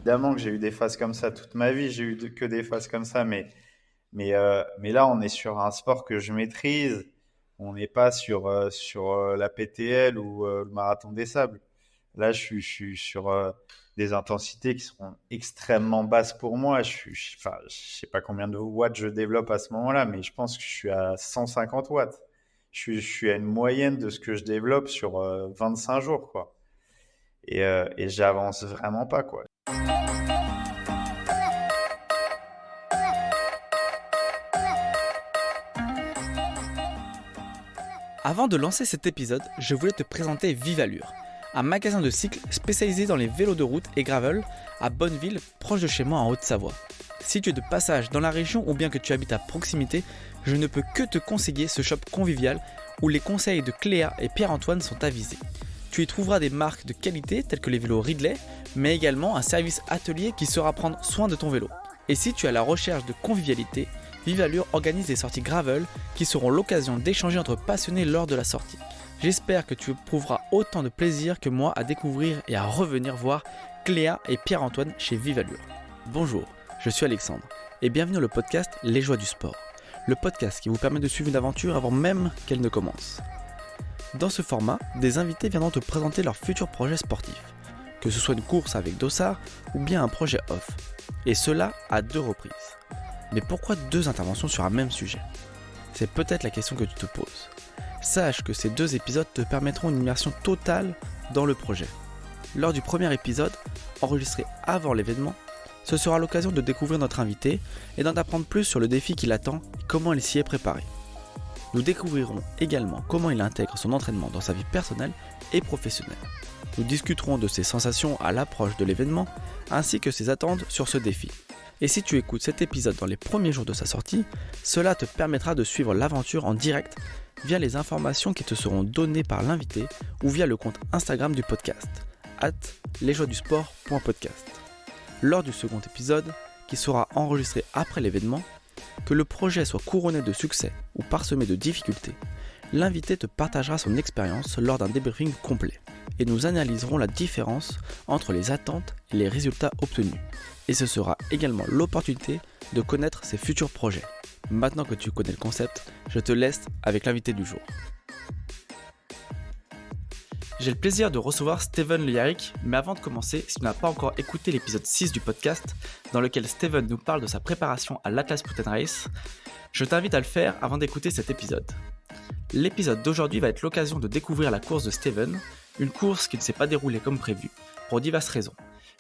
évidemment que j'ai eu des phases comme ça toute ma vie, j'ai eu que des phases comme ça, mais là, on est sur un sport que je maîtrise. On n'est pas sur la PTL ou le marathon des sables. Là, je suis sur des intensités qui seront extrêmement basses pour moi. Enfin, je sais pas combien de watts je développe à ce moment-là, mais je pense que je suis à 150 watts. Je suis à une moyenne de ce que je développe sur 25 jours, quoi. Et j'avance vraiment pas, quoi. Avant de lancer cet épisode, je voulais te présenter Vive Allure, un magasin de cycle spécialisé dans les vélos de route et gravel à Bonneville, proche de chez moi en Haute-Savoie. Si tu es de passage dans la région ou bien que tu habites à proximité, je ne peux que te conseiller ce shop convivial où les conseils de Cléa et Pierre-Antoine sont avisés. Tu y trouveras des marques de qualité telles que les vélos Ridley, mais également un service atelier qui saura prendre soin de ton vélo. Et si tu es à la recherche de convivialité, Vive Allure organise des sorties gravel qui seront l'occasion d'échanger entre passionnés lors de la sortie. J'espère que tu éprouveras autant de plaisir que moi à découvrir et à revenir voir Cléa et Pierre-Antoine chez Vive Allure. Bonjour, je suis Alexandre et bienvenue au podcast Les Joies du Sport, le podcast qui vous permet de suivre une aventure avant même qu'elle ne commence. Dans ce format, des invités viendront te présenter leurs futurs projets sportifs, que ce soit une course avec dossard ou bien un projet off, et cela à 2 reprises. Mais pourquoi 2 interventions sur un même sujet ? C'est peut-être la question que tu te poses. Sache que ces 2 épisodes te permettront une immersion totale dans le projet. Lors du premier épisode, enregistré avant l'événement, ce sera l'occasion de découvrir notre invité et d'en apprendre plus sur le défi qui l'attend et comment il s'y est préparé. Nous découvrirons également comment il intègre son entraînement dans sa vie personnelle et professionnelle. Nous discuterons de ses sensations à l'approche de l'événement ainsi que ses attentes sur ce défi. Et si tu écoutes cet épisode dans les premiers jours de sa sortie, cela te permettra de suivre l'aventure en direct via les informations qui te seront données par l'invité ou via le compte Instagram du podcast, @lesjoiesdusport.podcast. Lors du second épisode, qui sera enregistré après l'événement, que le projet soit couronné de succès ou parsemé de difficultés, l'invité te partagera son expérience lors d'un débriefing complet et nous analyserons la différence entre les attentes et les résultats obtenus. Et ce sera également l'opportunité de connaître ses futurs projets. Maintenant que tu connais le concept, je te laisse avec l'invité du jour. J'ai le plaisir de recevoir Steven Le Yarrick, mais avant de commencer, si tu n'as pas encore écouté l'épisode 6 du podcast, dans lequel Steven nous parle de sa préparation à l'Atlas Mountain Race, je t'invite à le faire avant d'écouter cet épisode. L'épisode d'aujourd'hui va être l'occasion de découvrir la course de Steven, une course qui ne s'est pas déroulée comme prévu, pour diverses raisons.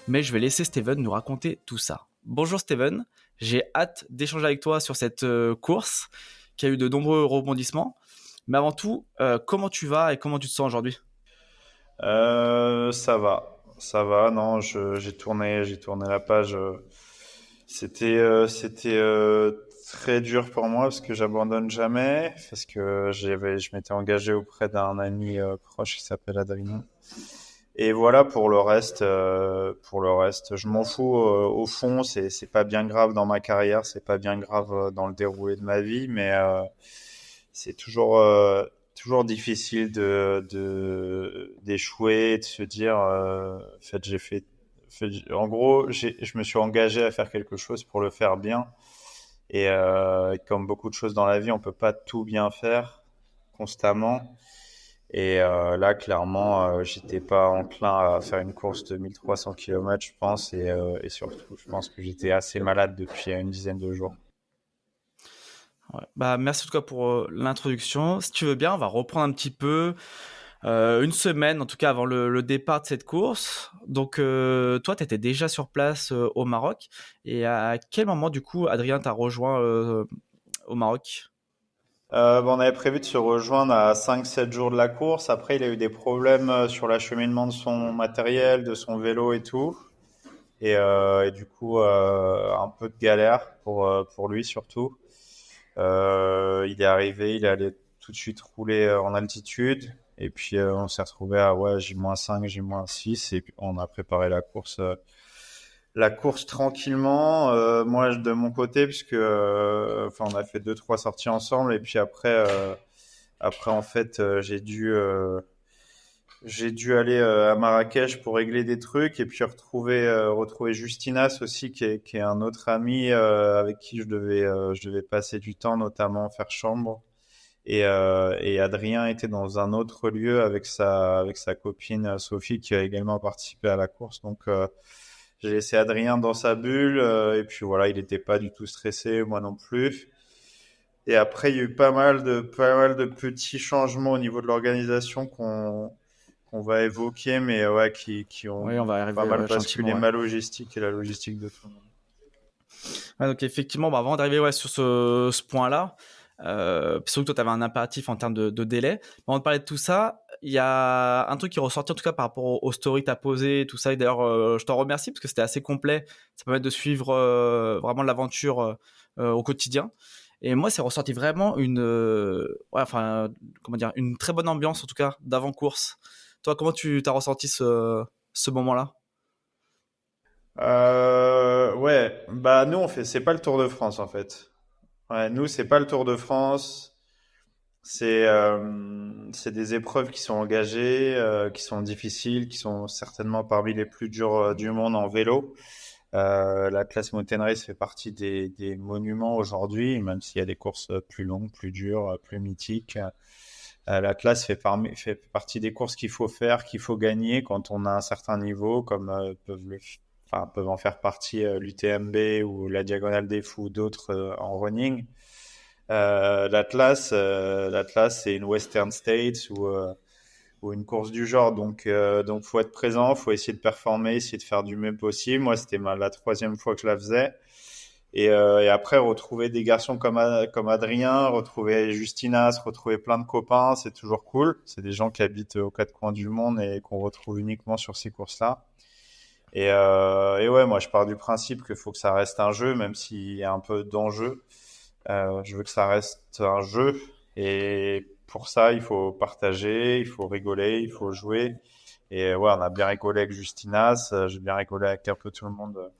Mais je vais laisser Steven nous raconter tout ça. Bonjour Steven, j'ai hâte d'échanger avec toi sur cette course qui a eu de nombreux rebondissements. Mais avant tout, comment tu vas et comment tu te sens aujourd'hui ? Ça va. Non, j'ai tourné la page. C'était très dur pour moi parce que j'abandonne jamais, parce que je m'étais engagé auprès d'un ami proche qui s'appelle Adrien. Et voilà pour le reste, je m'en fous. Au fond, c'est pas bien grave dans ma carrière, c'est pas bien grave dans le déroulé de ma vie, mais c'est toujours difficile d'échouer, de se dire, en fait, en gros, je me suis engagé à faire quelque chose pour le faire bien. Et comme beaucoup de choses dans la vie, on peut pas tout bien faire constamment. Et là, clairement, j'étais pas enclin à faire une course de 1300 km, je pense. Et surtout, je pense que j'étais assez malade depuis une dizaine de jours. Ouais. Merci en tout cas pour l'introduction. Si tu veux bien, on va reprendre un petit peu une semaine, en tout cas avant le départ de cette course. Donc toi, tu étais déjà sur place au Maroc. Et à quel moment, du coup, Adrien t'a rejoint au Maroc ? On avait prévu de se rejoindre à 5-7 jours de la course. Après, il a eu des problèmes sur l'acheminement de son matériel, de son vélo et tout. Et du coup, un peu de galère pour lui surtout. Il est arrivé, il est allé tout de suite rouler en altitude. Et puis, on s'est retrouvé à ouais, J-5, J-6. Et puis, on a préparé la course tranquillement. Moi, de mon côté, puisque enfin, on a fait 2-3 sorties ensemble. Et puis après en fait, j'ai dû aller à Marrakech pour régler des trucs et puis retrouver Justinas aussi, qui est un autre ami avec qui je devais passer du temps, notamment faire chambre. Et Adrien était dans un autre lieu avec sa copine Sophie qui a également participé à la course. Donc j'ai laissé Adrien dans sa bulle et puis voilà, il n'était pas du tout stressé, moi non plus. Et après, il y a eu pas mal de petits changements au niveau de l'organisation qu'on va évoquer, mais ouais, qui ont Oui, on va pas arriver mal gentiment. basculé Ouais. ma logistique et la logistique de tout le monde. Ouais, donc effectivement, avant d'arriver sur ce point-là, surtout que toi, tu avais un impératif en termes de délai. Avant de parler de tout ça, il y a un truc qui est ressorti en tout cas par rapport aux stories que tu as posées et tout ça. Et d'ailleurs, je t'en remercie parce que c'était assez complet. Ça permet de suivre vraiment l'aventure au quotidien. Et moi, c'est ressorti vraiment comment dire, une très bonne ambiance en tout cas d'avant-course. Toi, comment tu as ressenti ce moment-là? Ouais, bah nous c'est pas le Tour de France en fait. Ouais, nous c'est pas le Tour de France. C'est des épreuves qui sont engagées, qui sont difficiles, qui sont certainement parmi les plus dures du monde en vélo. La classe Mountain Race fait partie des monuments aujourd'hui, même s'il y a des courses plus longues, plus dures, plus mythiques. La classe fait partie des courses qu'il faut faire, qu'il faut gagner quand on a un certain niveau, comme peuvent en faire partie l'UTMB ou la Diagonale des Fous, d'autres en running. L'Atlas, c'est une Western States ou une course du genre. Donc faut être présent, faut essayer de performer, essayer de faire du mieux possible. Moi, c'était la troisième fois que je la faisais. Et après, retrouver des garçons comme Adrien, retrouver Justinas, retrouver plein de copains, c'est toujours cool. C'est des gens qui habitent aux quatre coins du monde et qu'on retrouve uniquement sur ces courses-là. Et ouais, moi, je pars du principe qu'il faut que ça reste un jeu, même s'il y a un peu d'enjeu. Je veux que ça reste un jeu. Et pour ça, il faut partager, il faut rigoler, il faut jouer. Et ouais, on a bien rigolé avec Justinas, j'ai bien rigolé avec un peu tout le monde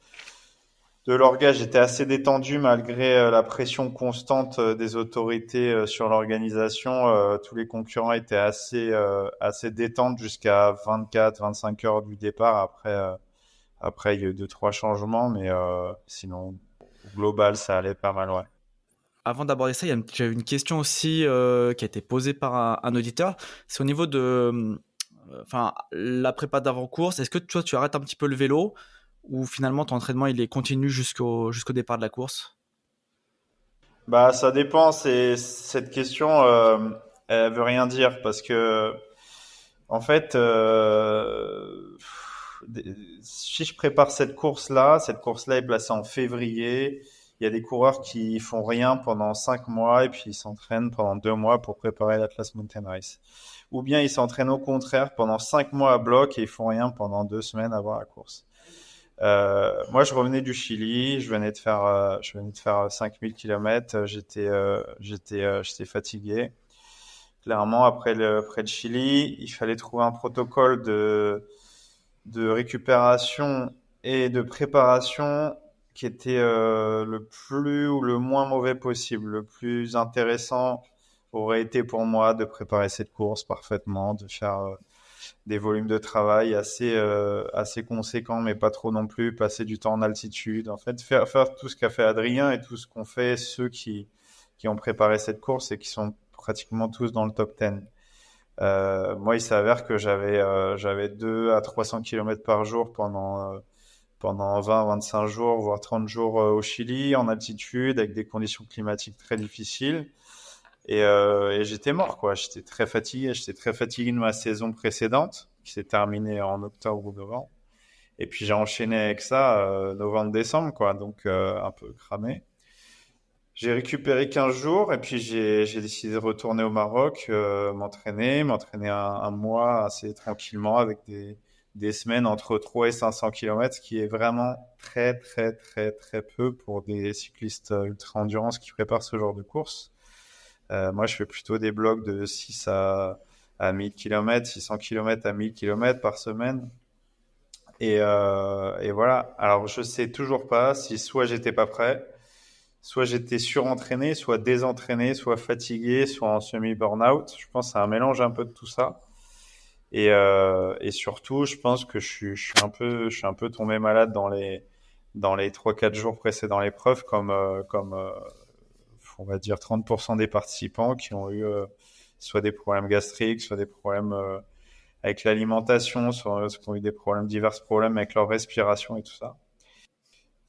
de l'orga. J'étais assez détendu malgré la pression constante des autorités sur l'organisation. Tous les concurrents étaient assez détendus jusqu'à 24-25 heures du départ. Après, il y a eu deux, trois changements, mais sinon, au global, ça allait pas mal, ouais. Avant d'aborder ça, j'avais une question aussi qui a été posée par un auditeur. C'est au niveau de la prépa d'avant-course. Est-ce que toi, tu arrêtes un petit peu le vélo ou finalement ton entraînement il est continu jusqu'au départ de la course? Bah, ça dépend. Cette question, elle veut rien dire parce que, en fait, si je prépare cette course-là est placée en février. Il y a des coureurs qui font rien pendant 5 mois et puis ils s'entraînent pendant 2 mois pour préparer l'Atlas Mountain Race. Ou bien ils s'entraînent au contraire pendant 5 mois à bloc et ils font rien pendant 2 semaines avant la course. Moi, je revenais du Chili, je venais de faire 5000 km, j'étais fatigué. Clairement, après le Chili, il fallait trouver un protocole de récupération et de préparation qui était le plus ou le moins mauvais possible. Le plus intéressant aurait été pour moi de préparer cette course parfaitement, de faire des volumes de travail assez conséquents, mais pas trop non plus, passer du temps en altitude. En fait, faire tout ce qu'a fait Adrien et tout ce qu'ont fait ceux qui ont préparé cette course et qui sont pratiquement tous dans le top 10. Moi, il s'avère que j'avais 2 à 300 km par jour pendant 20, 25 jours, voire 30 jours au Chili, en altitude, avec des conditions climatiques très difficiles. Et j'étais mort, quoi. J'étais très fatigué. J'étais très fatigué de ma saison précédente, qui s'est terminée en octobre ou novembre. Et puis j'ai enchaîné avec ça, novembre-décembre, quoi. Donc un peu cramé. J'ai récupéré 15 jours et puis j'ai décidé de retourner au Maroc, m'entraîner un mois assez tranquillement avec des semaines entre 3 et 500 km, ce qui est vraiment très, très, très, très peu pour des cyclistes ultra-endurance qui préparent ce genre de course. Moi, je fais plutôt des blocs de 6 à 1000 km, 600 km à 1000 km par semaine. Et voilà. Alors, je sais toujours pas si soit j'étais pas prêt, soit j'étais surentraîné, soit désentraîné, soit fatigué, soit en semi-burnout. Je pense que c'est un mélange un peu de tout ça. Et surtout, je pense que je suis un peu tombé malade dans les 3-4 jours précédant l'épreuve, on va dire 30% des participants qui ont eu soit des problèmes gastriques, soit des problèmes avec l'alimentation, soit qui ont eu des problèmes, divers problèmes avec leur respiration et tout ça.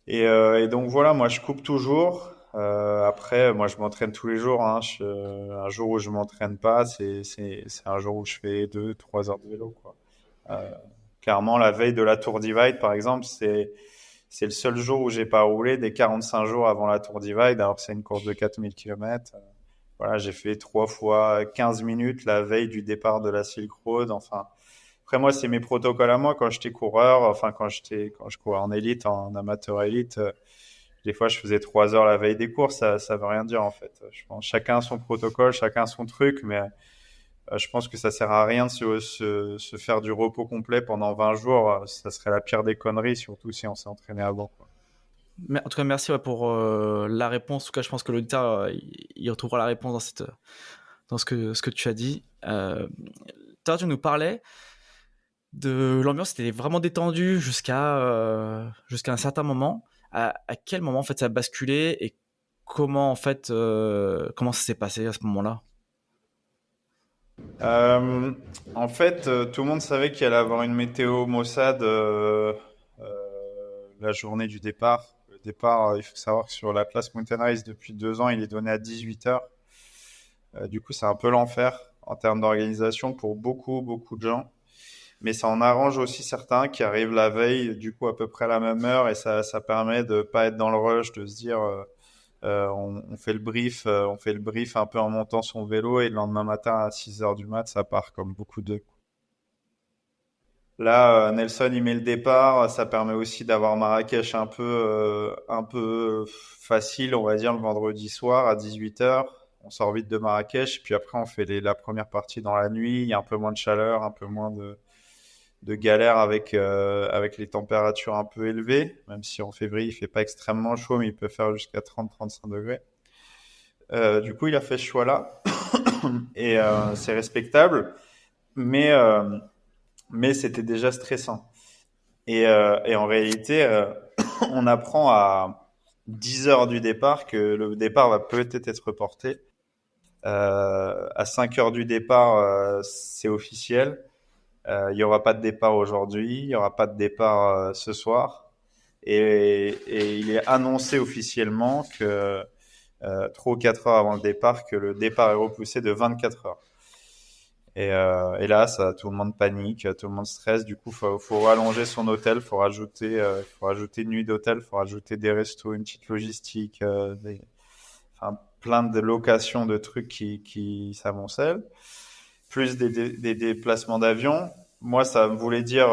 Et donc voilà, moi je coupe toujours. Après, moi je m'entraîne tous les jours, hein. Un jour où je m'entraîne pas, c'est un jour où je fais 2-3 heures de vélo, quoi. Euh, Clairement, la veille de la Tour Divide, par exemple, c'est le seul jour où j'ai pas roulé des 45 jours avant la Tour Divide, alors que c'est une course de 4000 km. Voilà, j'ai fait 3 fois 15 minutes la veille du départ de la Silk Road. Enfin, après moi, c'est mes protocoles à moi quand j'étais coureur, enfin quand je courais en élite, en amateur élite. Des fois, je faisais 3 heures la veille des courses, ça veut rien dire en fait. Je pense chacun a son protocole, chacun a son truc, mais je pense que ça sert à rien de se faire du repos complet pendant 20 jours. Ça serait la pire des conneries, surtout si on s'est entraîné avant, quoi. Mais en tout cas, merci pour la réponse. En tout cas, je pense que l'auditeur il retrouvera la réponse dans ce que tu as dit. Tout à l'heure, tu nous parlais de l'ambiance, était vraiment détendue jusqu'à un certain moment. À quel moment en fait ça a basculé et comment en fait comment ça s'est passé à ce moment-là? Euh, En fait, tout le monde savait qu'il allait avoir une météo maussade la journée du départ. Le départ, il faut savoir que sur la place Mountain Race, depuis 2 ans, il est donné à 18 heures. Du coup, c'est un peu l'enfer en termes d'organisation pour beaucoup, beaucoup de gens. Mais ça en arrange aussi certains qui arrivent la veille, du coup, à peu près à la même heure, et ça permet de pas être dans le rush, de se dire, on fait le brief un peu en montant son vélo, et le lendemain matin à 6 heures du mat, ça part comme beaucoup de. Là, Nelson, il met le départ. Ça permet aussi d'avoir Marrakech un peu facile, on va dire, le vendredi soir à 18 heures. On sort vite de Marrakech, puis après, on fait la première partie dans la nuit. Il y a un peu moins de chaleur, un peu moins de galère avec les températures un peu élevées. Même si en février, il fait pas extrêmement chaud, mais il peut faire jusqu'à 30-35 degrés. Du coup, il a fait ce choix-là, et c'est respectable, mais, euh, mais c'était déjà stressant. Et en réalité, on apprend à 10 heures du départ que le départ va peut-être être reporté. À 5 heures du départ, c'est officiel. Il y aura pas de départ aujourd'hui, il y aura pas de départ ce soir. Et il est annoncé officiellement que 3 ou 4 heures avant le départ, que le départ est repoussé de 24 heures. Et là, tout le monde panique, tout le monde stresse. Du coup, faut rallonger son hôtel, faut rajouter une nuit d'hôtel, faut rajouter des restos, une petite logistique, enfin, plein de locations de trucs qui s'amoncellent, plus des déplacements d'avion. Moi, ça voulait dire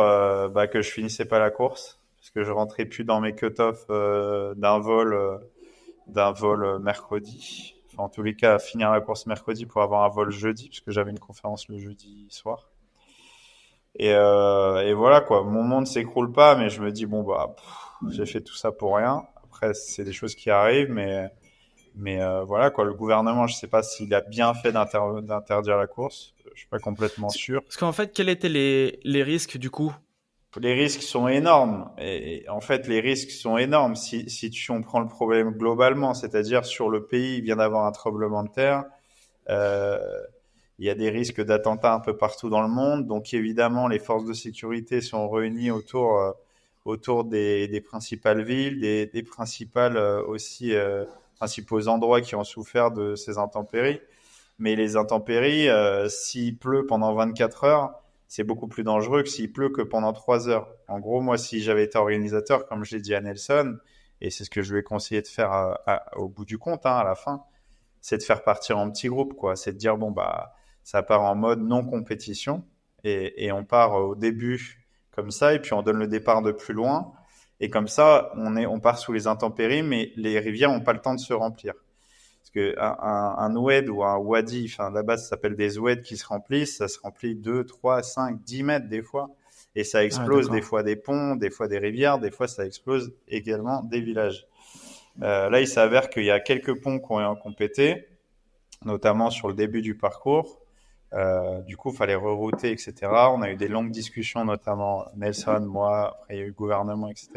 que je finissais pas la course, parce que je rentrais plus dans mes cut-offs d'un vol mercredi. Enfin, en tous les cas, finir la course mercredi pour avoir un vol jeudi, puisque j'avais une conférence le jeudi soir. Et voilà quoi, mon monde s'écroule pas, mais je me dis bon bah j'ai fait tout ça pour rien. Après, c'est des choses qui arrivent, mais voilà quoi, le gouvernement, je sais pas s'il a bien fait d'interdire la course. Je suis pas complètement sûr. Parce qu'en fait, quels étaient les risques du coup? Les risques sont énormes. Et en fait, les risques sont énormes on prend le problème globalement, c'est-à-dire sur le pays, il vient d'avoir un tremblement de terre. Euh, il y a des risques d'attentats un peu partout dans le monde. Donc évidemment, les forces de sécurité sont réunies autour des principales villes, des principales aussi principaux endroits qui ont souffert de ces intempéries. Mais les intempéries, s'il pleut pendant 24 heures, c'est beaucoup plus dangereux que s'il pleut que pendant 3 heures. En gros, moi, si j'avais été organisateur, comme je l'ai dit à Nelson, et c'est ce que je lui ai conseillé de faire au bout du compte, hein, à la fin, c'est de faire partir en petits groupes, quoi. C'est de dire, bon, bah, ça part en mode non compétition, et on part au début comme ça, et puis on donne le départ de plus loin, et comme ça, on part sous les intempéries, mais les rivières n'ont pas le temps de se remplir. Parce que un oued ou un wadi, enfin là-bas ça s'appelle des oueds qui se remplissent, ça se remplit 2, 3, 5, 10 mètres des fois. Et ça Ah, explose des d'accord. fois des ponts, des fois des rivières, des fois ça explose également des villages. Là, il s'avère qu'il y a quelques ponts qui ont pété, notamment sur le début du parcours. Du coup, il fallait rerouter, etc. On a eu des longues discussions, notamment Nelson, moi, après il y a eu le gouvernement, etc.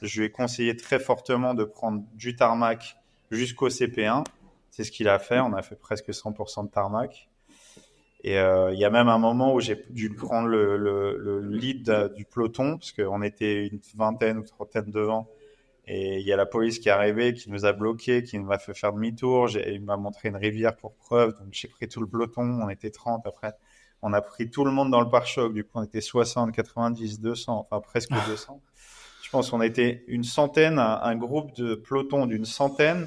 Je lui ai conseillé très fortement de prendre du tarmac jusqu'au CP1. C'est ce qu'il a fait. On a fait presque 100% de tarmac. Et il y a même un moment où j'ai dû prendre le lead du peloton, parce qu'on était une vingtaine ou trentaine devant. Et il y a la police qui est arrivée, qui nous a bloqués, qui nous a fait faire demi-tour. Il m'a montré une rivière pour preuve. Donc j'ai pris tout le peloton. On était 30 après. On a pris tout le monde dans le pare-choc. Du coup, on était 60, 90, 200, enfin presque 200. Je pense qu'on était une centaine, un groupe de peloton d'une centaine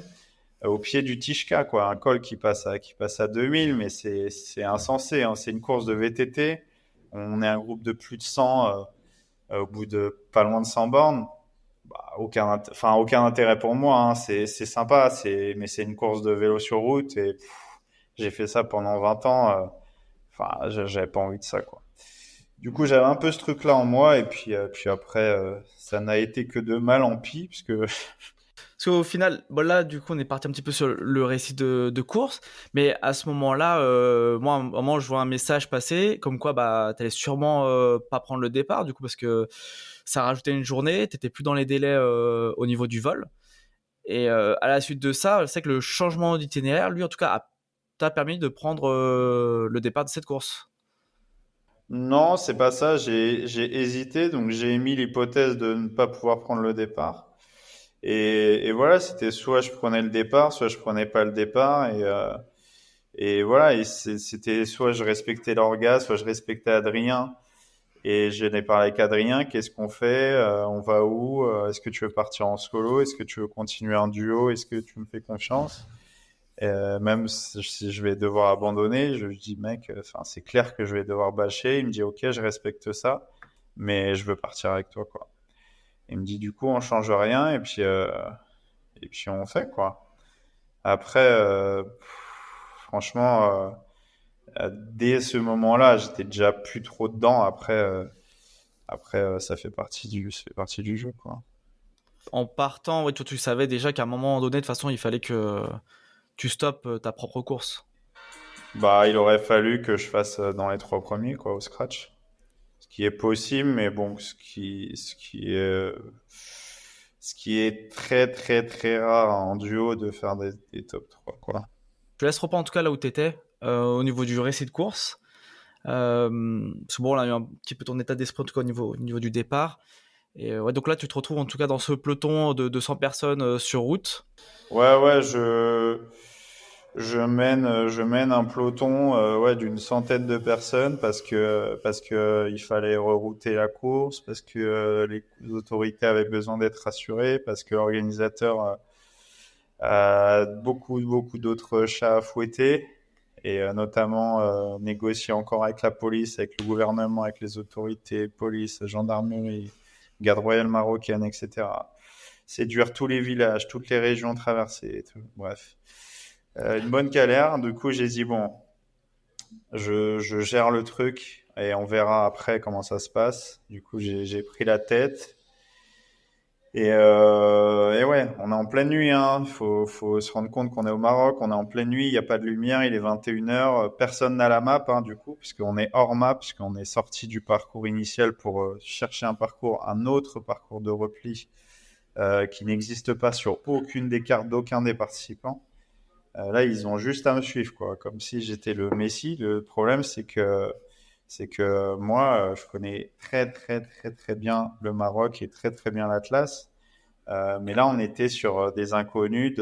au pied du Tishka, quoi. Un col qui passe à 2000, mais c'est insensé, hein. C'est une course de VTT. On est un groupe de plus de 100 au bout de pas loin de 100 bornes. Bah, aucun intérêt pour moi, hein. C'est sympa, mais c'est une course de vélo sur route et j'ai fait ça pendant 20 ans. Enfin, j'avais pas envie de ça, quoi. Du coup, j'avais un peu ce truc-là en moi et puis après, ça n'a été que de mal en pis, puisque Parce qu'au final, bon là, du coup, on est parti un petit peu sur le récit de course, mais à ce moment-là, moi, à un moment, je vois un message passer, comme quoi, bah, t'allais sûrement pas prendre le départ, du coup, parce que ça rajoutait une journée, t'étais plus dans les délais au niveau du vol. Et à la suite de ça, je sais que le changement d'itinéraire, lui, en tout cas, t'a permis de prendre le départ de cette course. non, c'est pas ça. J'ai hésité, donc j'ai émis l'hypothèse de ne pas pouvoir prendre le départ. Et voilà, c'était soit je prenais le départ, soit je prenais pas le départ. Et voilà, c'était soit je respectais l'orga, soit je respectais Adrien. Et je n'ai parlé avec Adrien. Qu'est-ce qu'on fait? On va où? Est-ce que tu veux partir en solo? Est-ce que tu veux continuer en duo? Est-ce que tu me fais confiance? Même si je vais devoir abandonner, je lui dis, mec, enfin, c'est clair que je vais devoir bâcher. Il me dit, ok, je respecte ça, mais je veux partir avec toi, quoi. Il me dit, du coup, on change rien et puis on fait, quoi. Après, franchement, dès ce moment-là, j'étais déjà plus trop dedans. Après, ça fait partie du jeu, quoi. En partant, ouais, toi, tu savais déjà qu'à un moment donné, de toute façon, il fallait que tu stoppes ta propre course. Bah, il aurait fallu que je fasse dans les trois premiers, quoi, au scratch. Ce qui est possible, mais bon, ce qui est très, très, très rare en duo de faire des top 3, quoi. Je te laisse reprendre en tout cas là où tu étais, au niveau du récit de course. Parce que bon, on a eu un petit peu ton état d'esprit en tout cas au niveau du départ. Et ouais, donc là, tu te retrouves en tout cas dans ce peloton de 100 personnes sur route. Ouais, je mène un peloton, ouais, d'une centaine de personnes parce que il fallait rerouter la course, parce que les autorités avaient besoin d'être rassurées, parce que l'organisateur a beaucoup d'autres chats à fouetter et notamment négocier encore avec la police, avec le gouvernement, avec les autorités, police, gendarmerie, garde royale marocaine, etc. Séduire tous les villages, toutes les régions traversées, et tout. Bref. Une bonne galère. Du coup, j'ai dit, bon, je gère le truc et on verra après comment ça se passe. Du coup, j'ai pris la tête. Et ouais, on est en pleine nuit, hein. Faut se rendre compte qu'on est au Maroc, on est en pleine nuit, il n'y a pas de lumière, il est 21 h. Personne n'a la map, hein, du coup, puisqu'on est hors map, puisqu'on est sorti du parcours initial pour chercher un autre parcours de repli qui n'existe pas sur aucune des cartes d'aucun des participants. Là, ils ont juste à me suivre, quoi, comme si j'étais le Messi. Le problème, c'est que moi, je connais très, très, très, très bien le Maroc et très, très bien l'Atlas. Mais là, on était sur des inconnus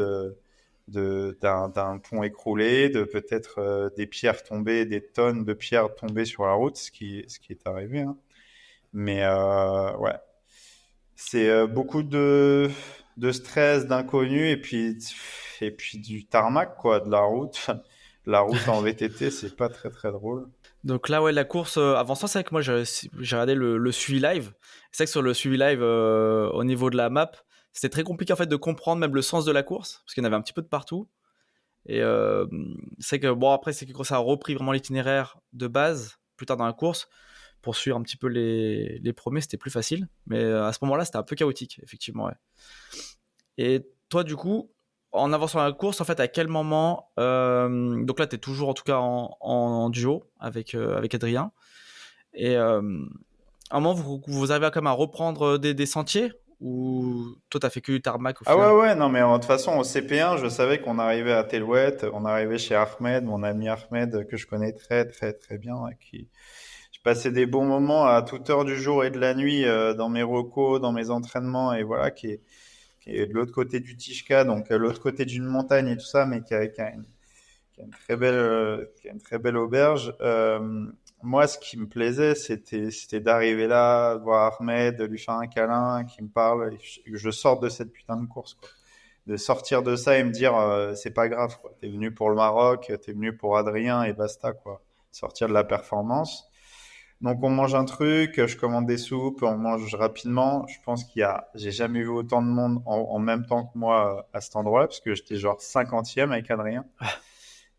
d'un pont écroulé, de peut-être des pierres tombées, des tonnes de pierres tombées sur la route, ce qui est arrivé, hein. Mais ouais, c'est beaucoup de stress, d'inconnus et puis du tarmac, quoi, de la route. La route en VTT, c'est pas très très drôle. Donc là, ouais, la course, avant ça, c'est vrai que moi, j'ai regardé le suivi live. C'est vrai que sur le suivi live, au niveau de la map, c'était très compliqué en fait de comprendre même le sens de la course, parce qu'il y en avait un petit peu de partout. Et c'est que, bon, après, c'est que quand ça a repris vraiment l'itinéraire de base, plus tard dans la course, pour suivre un petit peu les premiers, c'était plus facile. Mais à ce moment-là, c'était un peu chaotique, effectivement, ouais. Et toi, du coup, en avançant la course, en fait, à quel moment, donc là, tu es toujours en tout cas en duo avec Adrien, et à un moment, vous arrivez quand même à reprendre des sentiers, ou toi, tu as fait que du tarmac au Ah final? ouais, ouais, non, mais de toute façon, au CP1, je savais qu'on arrivait à Telouette, on arrivait chez Ahmed, mon ami Ahmed, que je connais très, très, très bien, et qui, je passais des bons moments à toute heure du jour et de la nuit, dans mes recos, dans mes entraînements, et voilà, qui est de l'autre côté du Tishka, donc l'autre côté d'une montagne et tout ça, mais qui a une très belle, qui a une très belle auberge. Moi, ce qui me plaisait, c'était d'arriver là, de voir Ahmed, de lui faire un câlin, qui me parle, et que je sorte de cette putain de course, quoi. De sortir de ça et me dire, c'est pas grave, quoi. T'es venu pour le Maroc, t'es venu pour Adrien et basta, quoi. Sortir de la performance. Donc on mange un truc, je commande des soupes, on mange rapidement. Je pense j'ai jamais vu autant de monde en même temps que moi à cet endroit-là, parce que j'étais genre 50e avec Adrien.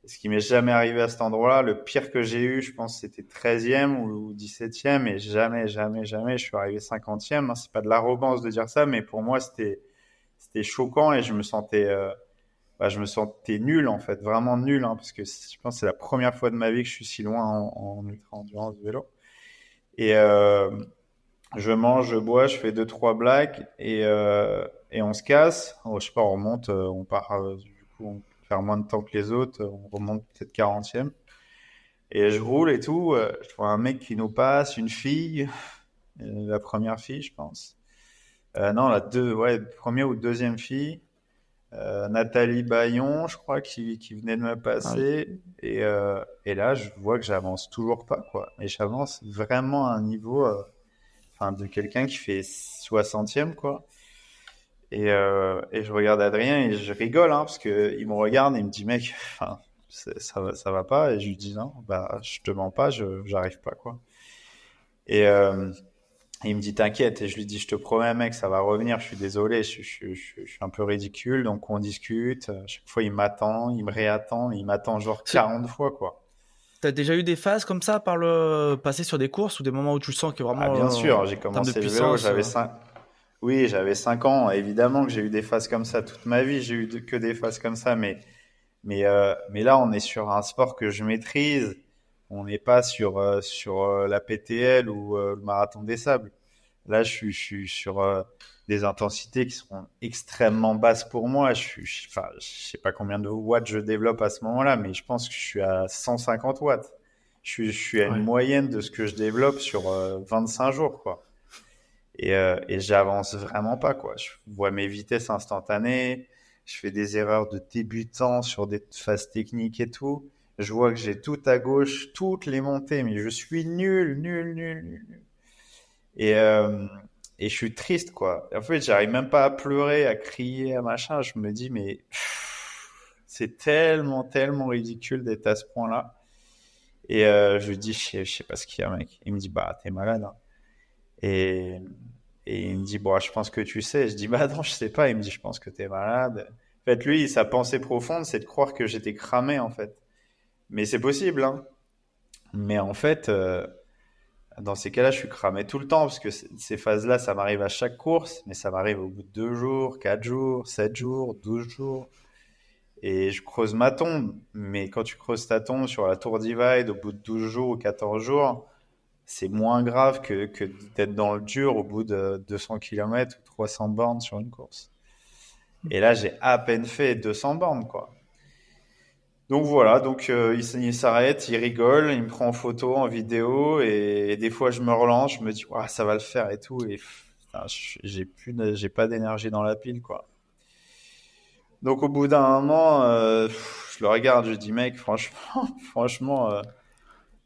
Ce qui m'est jamais arrivé à cet endroit-là. Le pire que j'ai eu, je pense, c'était 13e ou 17e, et jamais, jamais, jamais, je suis arrivé 50e. C'est pas de l'arrogance de dire ça, mais pour moi, c'était choquant et je me sentais nul, en fait, vraiment nul, hein, parce que je pense que c'est la première fois de ma vie que je suis si loin en ultra-endurance vélo. Et je mange, je bois, je fais deux, trois blagues et on se casse. Oh, je sais pas, on remonte, on part, du coup, on peut faire moins de temps que les autres, on remonte peut-être 40e. Et je roule et tout, je vois un mec qui nous passe, une fille, la première fille, je pense. Non, ouais, première ou deuxième fille. Nathalie Bayon, je crois, qui venait de me Ah oui. passer. Et là, je vois que j'avance toujours pas, quoi. Et j'avance vraiment à un niveau, enfin, de quelqu'un qui fait 60e, quoi. Et je regarde Adrien et je rigole, hein, parce que il me regarde et il me dit, mec, enfin, ça va pas. Et je lui dis, non, bah, je te mens pas, j'arrive pas, quoi. Et il me dit, t'inquiète. Et je lui dis, je te promets, mec, ça va revenir. Je suis désolé, je suis un peu ridicule. Donc on discute. Chaque fois, il m'attend, il me réattend. Il m'attend genre C'est- 40 fois, quoi. T'as déjà eu des phases comme ça par le passé sur des courses, ou des moments où tu sens que Ah, bien vraiment, sûr, j'ai en termes de commencé le vélo, puissance, oui, j'avais 5 ans. Évidemment que j'ai eu des phases comme ça toute ma vie. J'ai eu que des phases comme ça, mais là, on est sur un sport que je maîtrise. On n'est pas sur la PTL ou le marathon des sables. Là, je suis sur des intensités qui sont extrêmement basses pour moi. Enfin, je sais pas combien de watts je développe à ce moment-là, mais je pense que je suis à 150 watts. Je suis à une ouais. moyenne de ce que je développe sur 25 jours, quoi. Et j'avance vraiment pas, quoi. Je vois mes vitesses instantanées, je fais des erreurs de débutant sur des phases techniques et tout. Je vois que j'ai tout à gauche, toutes les montées, mais je suis nul, nul, nul, nul, nul. Et, euh, et je suis triste, quoi. Et en fait, j'arrive même pas à pleurer, à crier, à machin. Je me dis, mais c'est tellement, tellement ridicule d'être à ce point-là. Et je lui dis, je sais pas ce qu'il y a, mec. Il me dit, bah, t'es malade, hein. Et, et il me dit, bon, je pense que tu sais. Je dis, bah non, je sais pas. Il me dit, je pense que t'es malade. En fait, lui, sa pensée profonde, c'est de croire que j'étais cramé, en fait. Mais c'est possible, hein. Mais en fait, dans ces cas-là, je suis cramé tout le temps parce que ces phases-là, ça m'arrive à chaque course, mais ça m'arrive au bout de 2 jours, 4 jours, 7 jours, 12 jours. Et je creuse ma tombe. Mais quand tu creuses ta tombe sur la Tour Divide au bout de 12 jours ou 14 jours, c'est moins grave que d'être dans le dur au bout de 200 km ou 300 bornes sur une course. Et là, j'ai à peine fait 200 bornes, quoi. Donc voilà, donc il s'arrête, il rigole, il me prend en photo, en vidéo, et des fois je me relance, je me dis, ouah, ça va le faire et tout, et putain, j'ai pas d'énergie dans la pile, quoi. Donc au bout d'un moment, je le regarde, je dis, mec, franchement, franchement,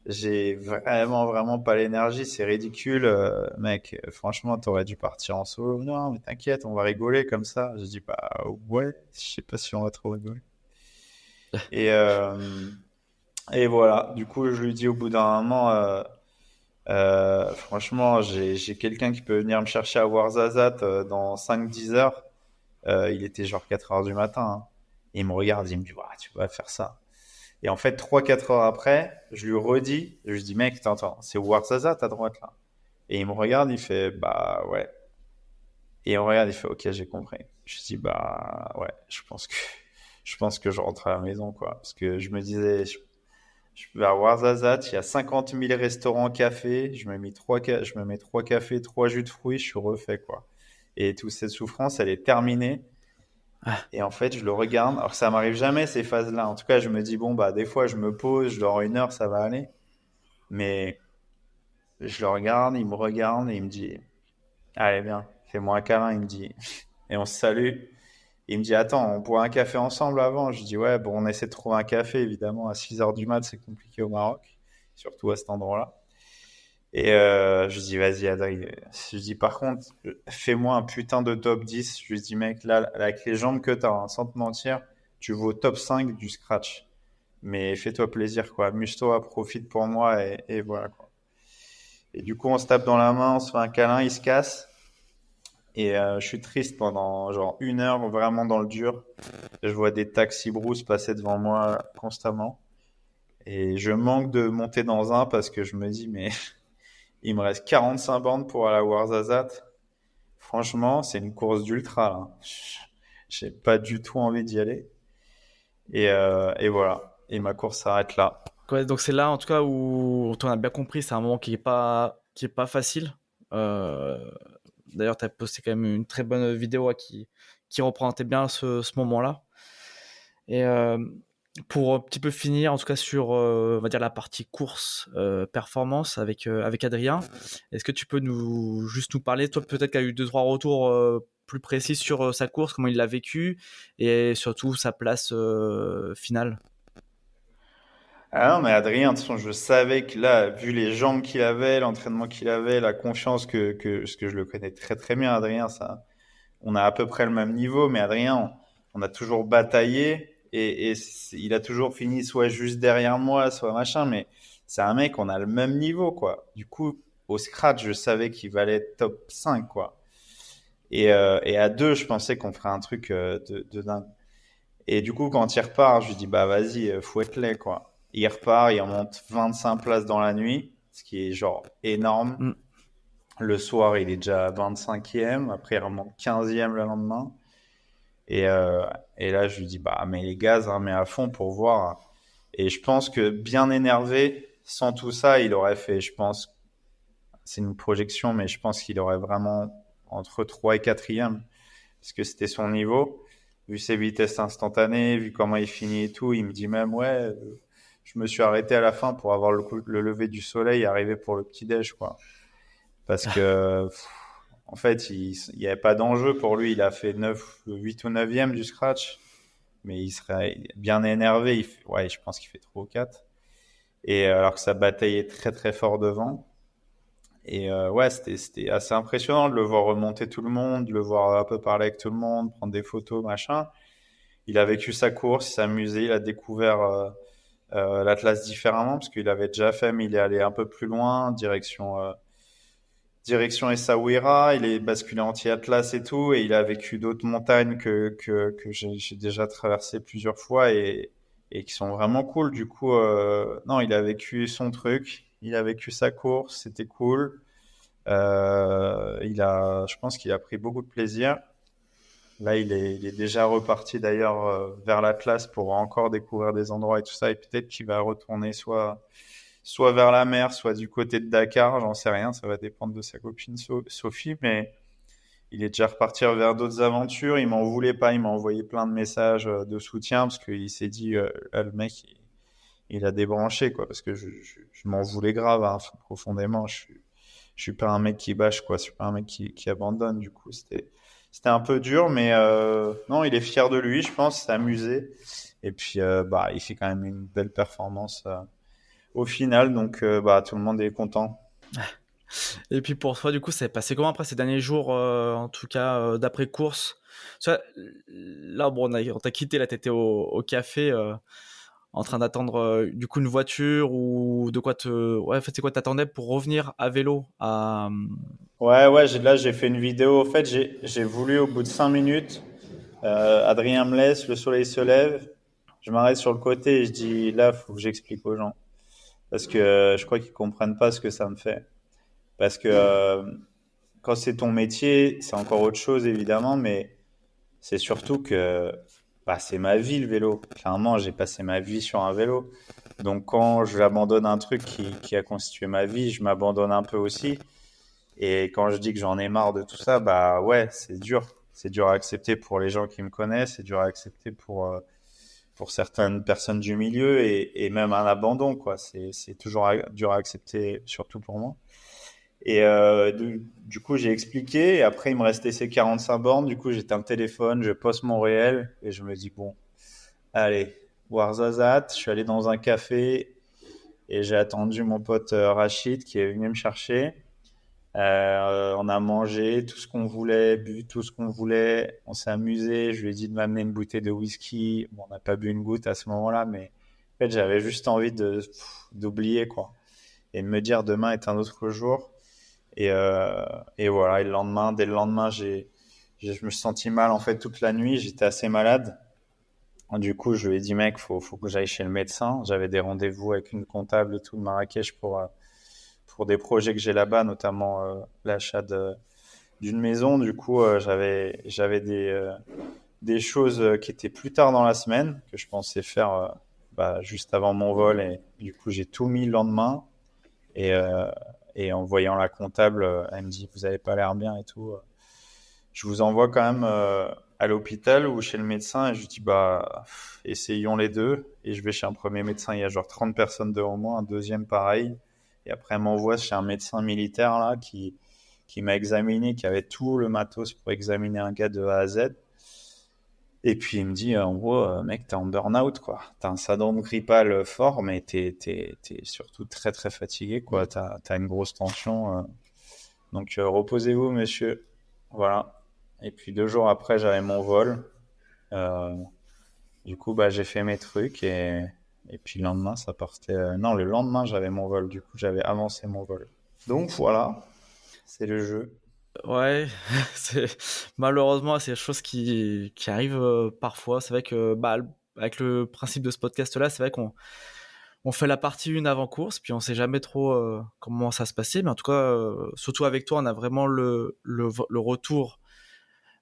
j'ai vraiment, vraiment pas l'énergie, c'est ridicule, mec. Franchement, t'aurais dû partir en solo. Non, mais t'inquiète, on va rigoler comme ça. Je dis, bah ouais, je sais pas si on va trop rigoler. Et, euh, et voilà, du coup, je lui dis au bout d'un moment, franchement, j'ai quelqu'un qui peut venir me chercher à Ouarzazate dans 5-10 heures. Il était genre 4 heures du matin, hein. Et il me regarde, il me dit, ouah, tu vas faire ça. Et en fait, 3-4 heures après, je lui redis, je lui dis, mec, t'entends, c'est Ouarzazate à droite là. Et il me regarde, il fait, bah ouais. Et il me regarde, il fait, ok, j'ai compris. Je dis, bah ouais, je pense que je pense que je rentre à la maison, quoi. Parce que je me disais, je vais à Ouarzazate, il y a 50 000 restaurants cafés, je me mets trois cafés, trois jus de fruits, je suis refait, quoi. Et toute cette souffrance, elle est terminée. Ah, Et en fait, je le regarde. Alors, ça m'arrive jamais ces phases-là. En tout cas, je me dis, bon, bah, des fois, je me pose, je dors 1 heure, ça va aller. Mais je le regarde, il me regarde et il me dit, allez, bien, fais-moi un câlin, il me dit. Et on se salue. Il me dit, attends, on boit un café ensemble avant. Je dis, ouais, bon, on essaie de trouver un café, évidemment. À 6 heures du mat, c'est compliqué au Maroc, surtout à cet endroit-là. Et je dis, vas-y, Adrien. Je dis, par contre, fais-moi un putain de top 10. Je lui dis, mec, là, avec les jambes que t'as, hein, sans te mentir, tu vaux top 5 du scratch. Mais fais-toi plaisir, quoi. Amuse-toi, profite pour moi, et voilà, quoi. Et du coup, on se tape dans la main, on se fait un câlin, il se casse. Et je suis triste pendant genre 1 heure, vraiment dans le dur. Je vois des taxis brousse passer devant moi constamment. Et je manque de monter dans un parce que je me dis, mais il me reste 45 bornes pour aller à Ouarzazate. Franchement, c'est une course d'ultra, là. J'ai pas du tout envie d'y aller. Et voilà. Et ma course s'arrête là. ouais, donc c'est là en tout cas où on a bien compris, c'est un moment qui est pas facile. Euh, D'ailleurs, tu as posté quand même une très bonne vidéo qui représentait bien ce moment-là. Et pour un petit peu finir, en tout cas sur on va dire la partie course performance avec Adrien, est-ce que tu peux juste nous parler, toi peut-être qu'il y a eu deux trois retours plus précis sur sa course, comment il l'a vécu et surtout sa place finale. Ah non, mais Adrien, de toute façon, je savais que là, vu les jambes qu'il avait, l'entraînement qu'il avait, la confiance parce que je le connais très très bien, Adrien, ça, on a à peu près le même niveau, mais Adrien, on a toujours bataillé il a toujours fini soit juste derrière moi, soit machin, mais c'est un mec, on a le même niveau, quoi. Du coup, au scratch, je savais qu'il valait être top 5, quoi. Et à deux, je pensais qu'on ferait un truc de dingue. Et du coup, quand il repart, je lui dis, bah vas-y, fouette-les, quoi. Il repart, il remonte 25 places dans la nuit, ce qui est genre énorme. Mm. Le soir, il est déjà 25e, après il remonte 15e le lendemain. Et, euh, et là, je lui dis, bah, mets les gaz, hein, mets à fond pour voir. Et je pense que bien énervé, sans tout ça, il aurait fait, je pense, c'est une projection, mais je pense qu'il aurait vraiment entre 3 et 4e, parce que c'était son niveau. Vu ses vitesses instantanées, vu comment il finit et tout, il me dit même, ouais, je me suis arrêté à la fin pour avoir le lever du soleil et arriver pour le petit-déj, quoi. Parce que, en fait, il n'y avait pas d'enjeu pour lui. Il a fait 9, 8 ou 9e du scratch, mais il serait bien énervé. Ouais, je pense qu'il fait 3 ou 4. Et alors que sa bataille est très très fort devant. Et ouais, c'était assez impressionnant de le voir remonter tout le monde, de le voir un peu parler avec tout le monde, prendre des photos, machin. Il a vécu sa course, il s'est amusé, il a découvert l'Atlas différemment, parce qu'il avait déjà fait, mais il est allé un peu plus loin, direction Essaouira, il est basculé anti-Atlas et tout, et il a vécu d'autres montagnes que j'ai déjà traversées plusieurs fois et qui sont vraiment cool. Du coup, non, il a vécu son truc, il a vécu sa course, c'était cool. Je pense qu'il a pris beaucoup de plaisir. Là, il est déjà reparti d'ailleurs vers l'Atlas pour encore découvrir des endroits et tout ça, et peut-être qu'il va retourner soit vers la mer, soit du côté de Dakar, j'en sais rien, ça va dépendre de sa copine Sophie, mais il est déjà reparti vers d'autres aventures, il m'en voulait pas, il m'a envoyé plein de messages de soutien, parce qu'il s'est dit, là, le mec, il a débranché, quoi, parce que je m'en voulais grave, hein, profondément, je suis pas un mec qui bâche, quoi, je suis pas un mec qui abandonne, du coup, c'était un peu dur, mais non, il est fier de lui, je pense, il s'est amusé, et puis, bah, il fait quand même une belle performance au final, donc bah, tout le monde est content. Et puis pour toi, du coup, ça s'est passé comment après ces derniers jours, en tout cas d'après course? Tu vois, là, bon, on t'a quitté, là, t'étais au café en train d'attendre du coup une voiture ou de quoi ouais, en fait, c'est quoi t'attendais pour revenir à vélo à. Ouais, ouais, là j'ai fait une vidéo. En fait, j'ai voulu au bout de 5 minutes, Adrien me laisse, le soleil se lève, je m'arrête sur le côté et je dis là, faut que j'explique aux gens. Parce que je crois qu'ils comprennent pas ce que ça me fait. Parce que quand c'est ton métier, c'est encore autre chose évidemment, mais c'est surtout que Bah, c'est ma vie le vélo. Clairement, j'ai passé ma vie sur un vélo. Donc quand j'abandonne un truc qui a constitué ma vie, je m'abandonne un peu aussi. Et quand je dis que j'en ai marre de tout ça, bah ouais, c'est dur. C'est dur à accepter pour les gens qui me connaissent, c'est dur à accepter pour certaines personnes du milieu et même un abandon, quoi. C'est toujours dur à accepter, surtout pour moi. Et du coup, j'ai expliqué. Et après, il me restait ces 45 bornes. Du coup, j'éteins le téléphone, je poste mon réel et je me dis, bon, allez, Warzazat. Je suis allé dans un café et j'ai attendu mon pote Rachid qui est venu me chercher. On a mangé tout ce qu'on voulait, bu tout ce qu'on voulait. On s'est amusé. Je lui ai dit de m'amener une bouteille de whisky. Bon, on n'a pas bu une goutte à ce moment-là, mais en fait, j'avais juste envie d'oublier, quoi. Et de me dire demain est un autre jour. Et, euh, et voilà, et le lendemain, dès le lendemain, je me suis senti mal en fait toute la nuit. J'étais assez malade. Du coup, je lui ai dit, mec, faut que j'aille chez le médecin. J'avais des rendez-vous avec une comptable et tout de Marrakech pour des projets que j'ai là-bas, notamment l'achat d'une maison. Du coup, j'avais des choses qui étaient plus tard dans la semaine que je pensais faire bah, juste avant mon vol. Et du coup, j'ai tout mis le lendemain. Et, euh, et en voyant la comptable, elle me dit, vous avez pas l'air bien et tout. Je vous envoie quand même à l'hôpital ou chez le médecin. Et je lui dis, bah, essayons les deux. Et je vais chez un premier médecin, il y a genre 30 personnes devant moi, un deuxième pareil. Et après, elle m'envoie chez un médecin militaire là qui m'a examiné, qui avait tout le matos pour examiner un gars de A à Z. Et puis il me dit, en gros, mec, t'es en burn-out, quoi. T'as un syndrome grippal fort, mais t'es surtout très très fatigué, quoi. T'as une grosse tension. Donc reposez-vous, monsieur. Voilà. Et puis 2 jours après, j'avais mon vol. Euh, du coup, bah, j'ai fait mes trucs et puis le lendemain, ça partait. Non, le lendemain, j'avais mon vol. Du coup, j'avais avancé mon vol. Donc voilà, c'est le jeu. Ouais, c'est malheureusement c'est des choses qui arrivent parfois. C'est vrai que bah, avec le principe de ce podcast-là, c'est vrai qu'on fait la partie 1 avant course, puis on sait jamais trop comment ça se passait. Mais en tout cas, surtout avec toi, on a vraiment le retour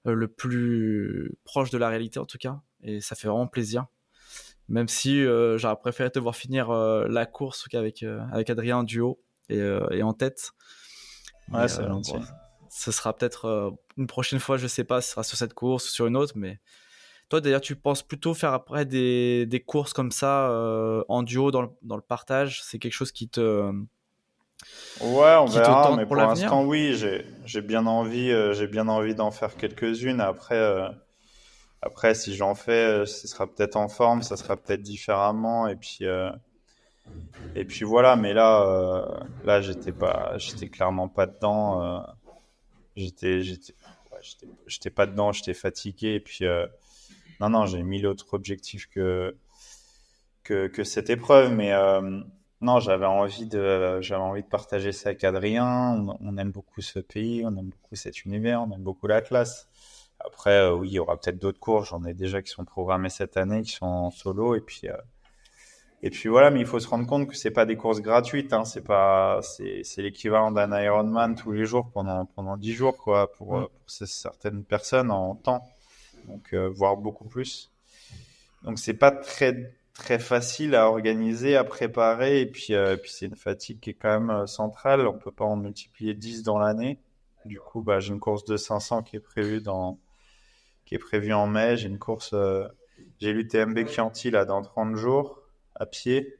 le plus proche de la réalité en tout cas, et ça fait vraiment plaisir. Même si j'aurais préféré te voir finir la course avec Adrien en duo et en tête. Ouais, Mais c'est gentil. bon, ce sera peut-être une prochaine fois, je sais pas, ce sera sur cette course ou sur une autre. Mais toi, d'ailleurs, tu penses plutôt faire après des courses comme ça en duo dans le partage? C'est quelque chose Ouais, on qui te verra, tente mais pour pour l'avenir? l'instant, oui, j'ai bien envie d'en faire quelques-unes. Après, si j'en fais, ce sera peut-être en forme, ça sera peut-être différemment, et puis voilà. Mais là, j'étais clairement pas dedans. J'étais pas dedans, j'étais fatigué, et puis non, non, j'ai mille autres objectifs que cette épreuve, mais non, j'avais envie de partager ça avec Adrien. On aime beaucoup ce pays, on aime beaucoup cet univers, on aime beaucoup l'Atlas. Après, oui, il y aura peut-être d'autres courses. J'en ai déjà qui sont programmées cette année, qui sont en solo. Et puis voilà, mais il faut se rendre compte que c'est pas des courses gratuites. Hein, c'est l'équivalent d'un Ironman tous les jours pendant 10 jours, quoi, Mm. pour certaines personnes en temps. Donc, voire beaucoup plus. Donc c'est pas très très facile à organiser, à préparer, puis c'est une fatigue qui est quand même centrale. On peut pas en multiplier 10 dans l'année. Du coup, bah, j'ai une course de 500 qui est prévue en mai. J'ai l'UTMB Chianti là dans 30 jours à pied.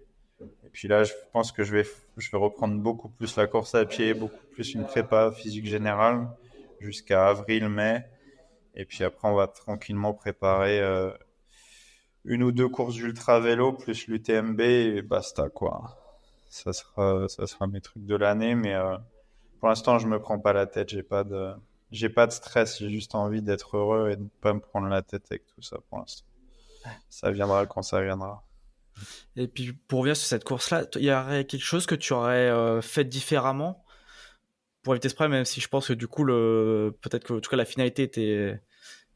Et puis là, je pense que je vais reprendre beaucoup plus la course à pied, beaucoup plus une prépa physique générale jusqu'à avril, mai. Et puis après, on va tranquillement préparer une ou deux courses d'ultra vélo plus l'UTMB et basta quoi. Ça sera mes trucs de l'année, mais pour l'instant je me prends pas la tête, j'ai pas de stress, j'ai juste envie d'être heureux et de ne pas me prendre la tête avec tout ça pour l'instant. Ça viendra quand ça viendra. Et puis pour revenir sur cette course-là, il y aurait quelque chose que tu aurais fait différemment pour éviter ce problème, même si je pense que du coup, peut-être que en tout cas, la finalité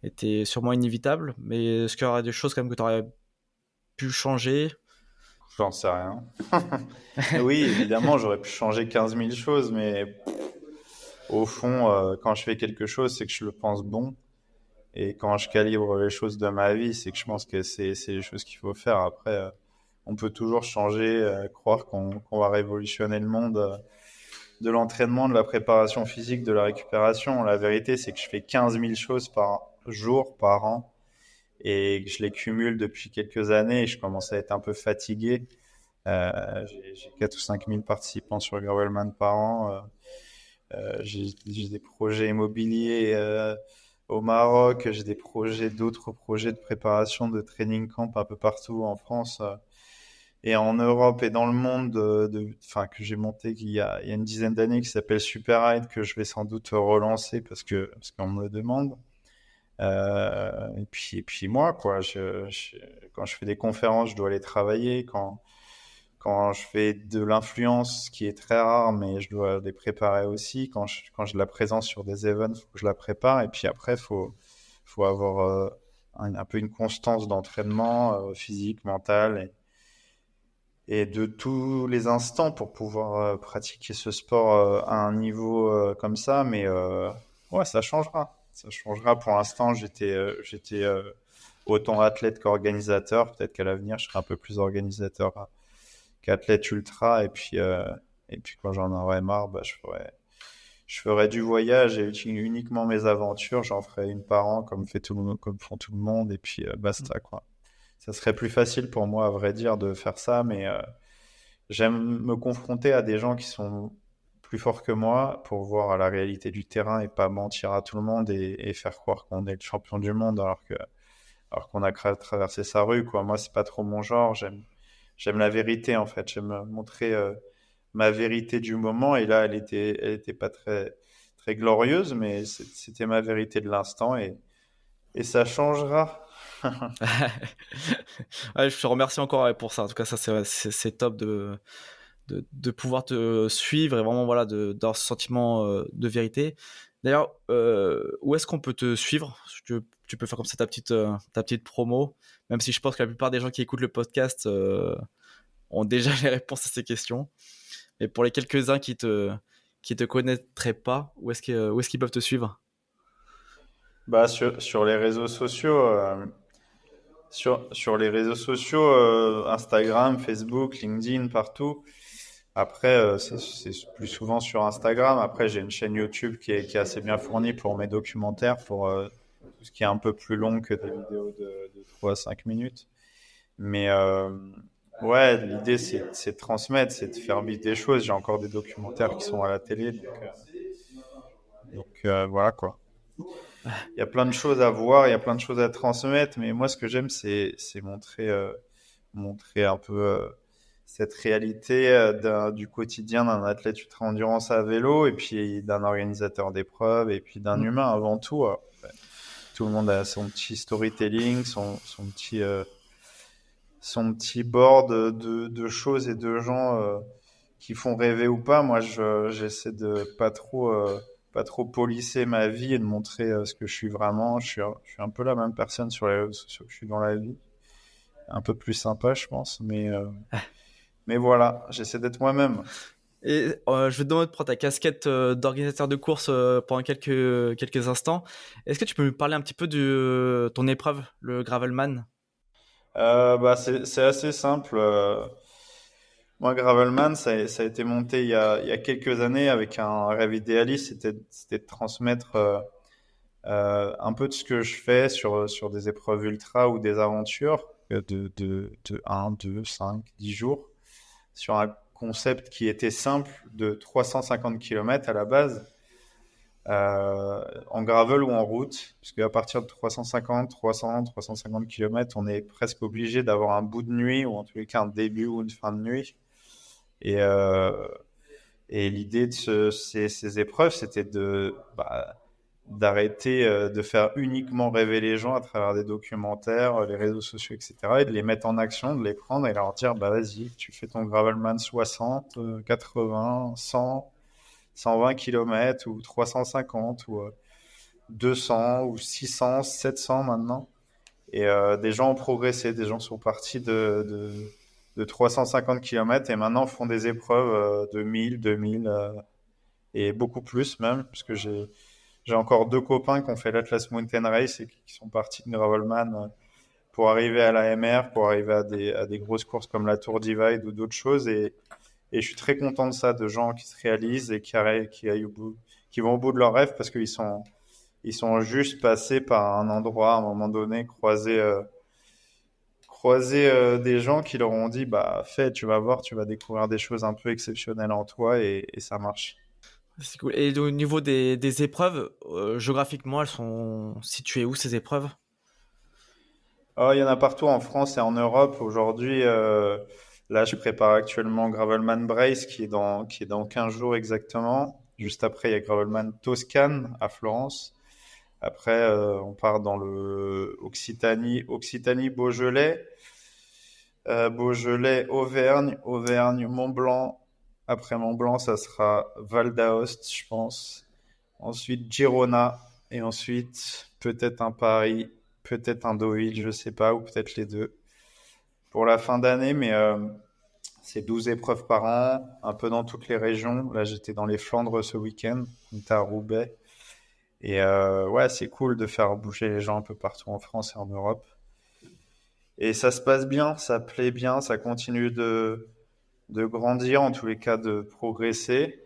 était sûrement inévitable. Mais est-ce qu'il y aurait des choses quand même que tu aurais pu changer? J'en sais rien. Oui, évidemment, j'aurais pu changer 15 000 choses, mais au fond, quand je fais quelque chose, c'est que je le pense bon. Et quand je calibre les choses de ma vie, c'est que je pense que c'est les choses qu'il faut faire. Après, on peut toujours changer, croire qu'on va révolutionner le monde de l'entraînement, de la préparation physique, de la récupération. La vérité, c'est que je fais 15 000 choses par jour, par an, et que je les cumule depuis quelques années et je commence à être un peu fatigué. J'ai 4 ou 5 000 participants sur Gravelman par an. J'ai des projets immobiliers au Maroc, j'ai d'autres projets de préparation de training camp un peu partout en France et en Europe et dans le monde, enfin que j'ai monté il y a une dizaine d'années qui s'appelle Super Ride que je vais sans doute relancer parce qu'on me le demande. Et puis moi quoi, quand je fais des conférences, je dois aller travailler. Quand je fais de l'influence, ce qui est très rare, mais je dois les préparer aussi. Quand j'ai de la présence sur des events, faut que je la prépare. Et puis après, faut avoir un peu une constance d'entraînement physique, mental et de tous les instants pour pouvoir pratiquer ce sport à un niveau comme ça. Mais ouais, ça changera. Ça changera. Pour l'instant, j'étais autant athlète qu'organisateur. Peut-être qu'à l'avenir, je serai un peu plus organisateur qu'athlète ultra et puis quand j'en aurai marre je ferai du voyage et uniquement mes aventures, j'en ferai une par an comme font tout le monde et puis basta quoi. Ça serait plus facile pour moi à vrai dire de faire ça, mais j'aime me confronter à des gens qui sont plus forts que moi pour voir la réalité du terrain et pas mentir à tout le monde et faire croire qu'on est le champion du monde alors qu'on a traversé sa rue quoi. Moi c'est pas trop mon genre, j'aime la vérité en fait. J'aime montrer ma vérité du moment. Et là, elle était pas très, très glorieuse, mais c'était ma vérité de l'instant et ça changera. Ouais, je te remercie encore pour ça. En tout cas, ça c'est top de pouvoir te suivre et vraiment voilà d'avoir ce sentiment de vérité. D'ailleurs, où est-ce qu'on peut te suivre? Tu peux faire comme ça ta petite promo, même si je pense que la plupart des gens qui écoutent le podcast ont déjà les réponses à ces questions. Mais pour les quelques-uns qui te connaîtraient pas, où est-ce qu'ils peuvent te suivre? Bah, sur les réseaux sociaux, sur les réseaux sociaux, Instagram, Facebook, LinkedIn, partout. Après, c'est plus souvent sur Instagram. Après, j'ai une chaîne YouTube qui est assez bien fournie pour mes documentaires, pour tout ce qui est un peu plus long que des vidéos de 3 à 5 minutes. Mais ouais, l'idée, c'est de transmettre, c'est de faire vivre des choses. J'ai encore des documentaires qui sont à la télé, donc voilà quoi. Il y a plein de choses à voir, il y a plein de choses à transmettre, mais moi, ce que j'aime, c'est montrer un peu cette réalité du quotidien d'un athlète ultra-endurance à vélo, et puis d'un organisateur d'épreuves, et puis d'un Mm. humain avant tout. Alors, ouais, tout le monde a son petit storytelling, son petit board de choses et de gens qui font rêver ou pas. Moi, j'essaie de pas trop polisser ma vie et de montrer ce que je suis vraiment. Je suis un peu la même personne sur les réseaux sociaux que je suis dans la vie. Un peu plus sympa, je pense, mais voilà, j'essaie d'être moi-même. Et je vais te demander de prendre ta casquette d'organisateur de course pendant quelques instants. Est-ce que tu peux me parler un petit peu de ton épreuve, le Gravelman? Bah, c'est assez simple. Moi, Gravelman, ça a été monté il y a quelques années avec un rêve idéaliste, c'était de transmettre un peu de ce que je fais sur des épreuves ultra ou des aventures de 1, 2, 5, 10 jours, sur un concept qui était simple de 350 km à la base, en gravel ou en route, parce qu'à partir de 350, 300, 350 km, on est presque obligé d'avoir un bout de nuit, ou en tous les cas un début ou une fin de nuit. Et, euh, et l'idée de ces épreuves, c'était d'arrêter de faire uniquement rêver les gens à travers des documentaires, les réseaux sociaux, etc., et de les mettre en action, de les prendre et leur dire, bah vas-y, tu fais ton Gravelman 60, 80, 100, 120 km ou 350 ou 200 ou 600, 700 maintenant. Et des gens ont progressé, des gens sont partis de 350 km et maintenant font des épreuves de 1000, 2000 et beaucoup plus même, parce que J'ai encore deux copains qui ont fait l'Atlas Mountain Race et qui sont partis de Gravelman pour arriver à la MR, pour arriver à des grosses courses comme la Tour Divide ou d'autres choses. Et je suis très content de ça, de gens qui se réalisent et qui aillent qui vont au bout de leurs rêves parce ils sont juste passés par un endroit à un moment donné, croiser des gens qui leur ont dit, bah, fais, tu vas voir, tu vas découvrir des choses un peu exceptionnelles en toi et ça marche. C'est cool. Et au niveau des épreuves, géographiquement, elles sont situées où ces épreuves? Oh, il y en a partout en France et en Europe. Aujourd'hui, là, je prépare actuellement Gravelman Brace qui est dans 15 jours exactement. Juste après, il y a Gravelman Toscane à Florence. Après, on part dans le Occitanie, Beaujolais. Beaujolais, Auvergne, Mont-Blanc. Après Mont-Blanc, ça sera Val d'Aoste, je pense. Ensuite, Girona. Et ensuite, peut-être un Paris, peut-être un Deauville, je sais pas, ou peut-être les deux. Pour la fin d'année, mais c'est 12 épreuves par an, un peu dans toutes les régions. Là, j'étais dans les Flandres ce week-end, on était à Roubaix. Et ouais, c'est cool de faire bouger les gens un peu partout en France et en Europe. Et ça se passe bien, ça plaît bien, ça continue de grandir, en tous les cas de progresser.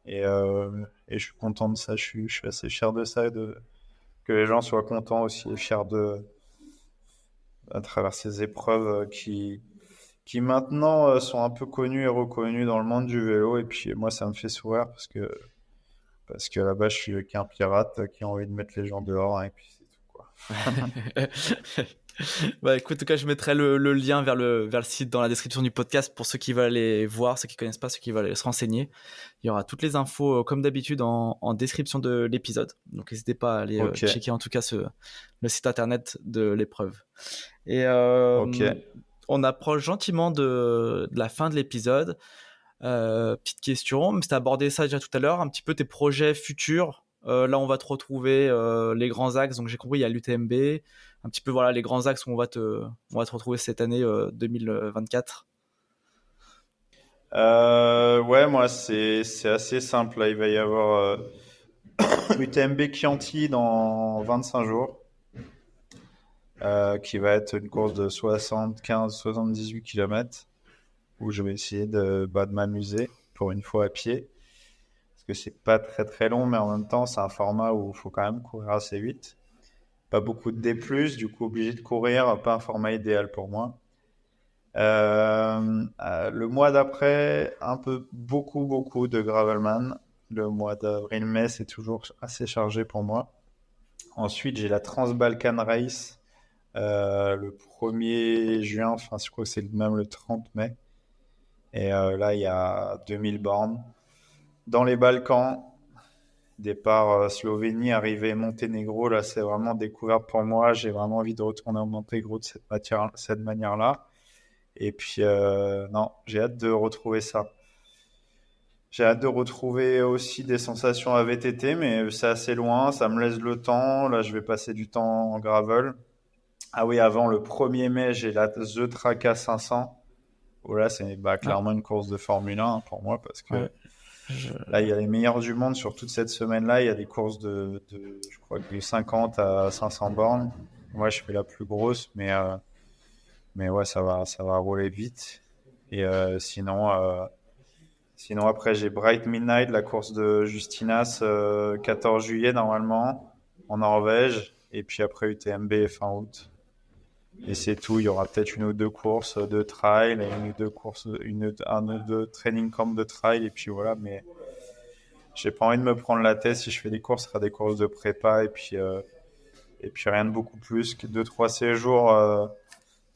Et je suis content de ça, je suis assez fier de ça, que les gens soient contents aussi et fiers à travers ces épreuves qui maintenant sont un peu connues et reconnues dans le monde du vélo. Et puis moi, ça me fait sourire parce que là-bas, je suis qu'un pirate qui a envie de mettre les gens dehors, hein, et puis c'est tout, quoi. Bah écoute, en tout cas, je mettrai le lien vers le site dans la description du podcast pour ceux qui veulent aller voir, ceux qui connaissent pas, ceux qui veulent aller se renseigner. Il y aura toutes les infos, comme d'habitude, en description de l'épisode. Donc n'hésitez pas à aller Ok, checker en tout cas le site internet de l'épreuve. Et ok. on approche gentiment de la fin de l'épisode. Petite question, mais tu as abordé ça déjà tout à l'heure, un petit peu tes projets futurs. Là, on va te retrouver les grands axes. Donc, j'ai compris, il y a l'UTMB. Un petit peu, voilà, les grands axes où on va te retrouver cette année 2024. Ouais, moi, c'est assez simple. Là, il va y avoir UTMB Chianti dans 25 jours, qui va être une course de 75-78 km, où je vais essayer de m'amuser pour une fois à pied. Parce que c'est pas très très long, mais en même temps, c'est un format où il faut quand même courir assez vite. Pas beaucoup de D+, du coup obligé de courir, pas un format idéal pour moi. Le mois d'après, un peu beaucoup de Gravelman. Le mois d'avril-mai, c'est toujours assez chargé pour moi. Ensuite, j'ai la Trans-Balkan Race le 1er juin, enfin je crois que c'est même le 30 mai. Et là, il y a 2000 bornes. Dans les Balkans, départ Slovénie, arrivée Monténégro, là c'est vraiment découverte pour moi. J'ai vraiment envie de retourner en Monténégro de cette manière-là. Et puis, non, j'ai hâte de retrouver ça. J'ai hâte de retrouver aussi des sensations à VTT, mais c'est assez loin, ça me laisse le temps. Là, je vais passer du temps en gravel. Ah oui, avant le 1er mai, j'ai la The Traka 500. Où là, c'est bah, Ah, clairement une course de Formule 1 pour moi, parce que ouais. Je- là, il y a les meilleurs du monde sur toute cette semaine-là. Il y a des courses je crois que de 50 à 500 bornes. Moi, je fais la plus grosse, mais ouais, ça va rouler vite. Et sinon après, j'ai Bright Midnight, la course de Justinas, 14 juillet normalement, en Norvège. Et puis après, UTMB fin août. Et c'est tout. Il y aura peut-être une ou deux courses de trail, et une ou deux courses, un ou deux training camp de trail. Et puis voilà, mais j'ai pas envie de me prendre la tête. Si je fais des courses, ce sera des courses de prépa. Et puis rien de beaucoup plus que deux, trois séjours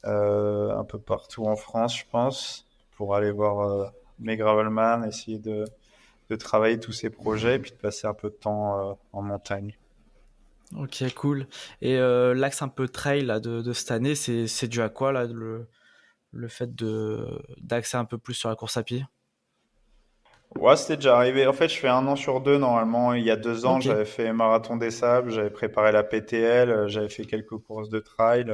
un peu partout en France, je pense, pour aller voir mes Gravelman, essayer de travailler tous ces projets et puis de passer un peu de temps en montagne. Ok, cool. Et l'axe un peu trail là, de cette année, c'est dû à quoi là, le fait d'axer un peu plus sur la course à pied? Ouais, c'était déjà arrivé. En fait, je fais un an sur deux normalement. Il y a 2 ans, Ok. j'avais fait Marathon des Sables, j'avais préparé la PTL, j'avais fait quelques courses de trail.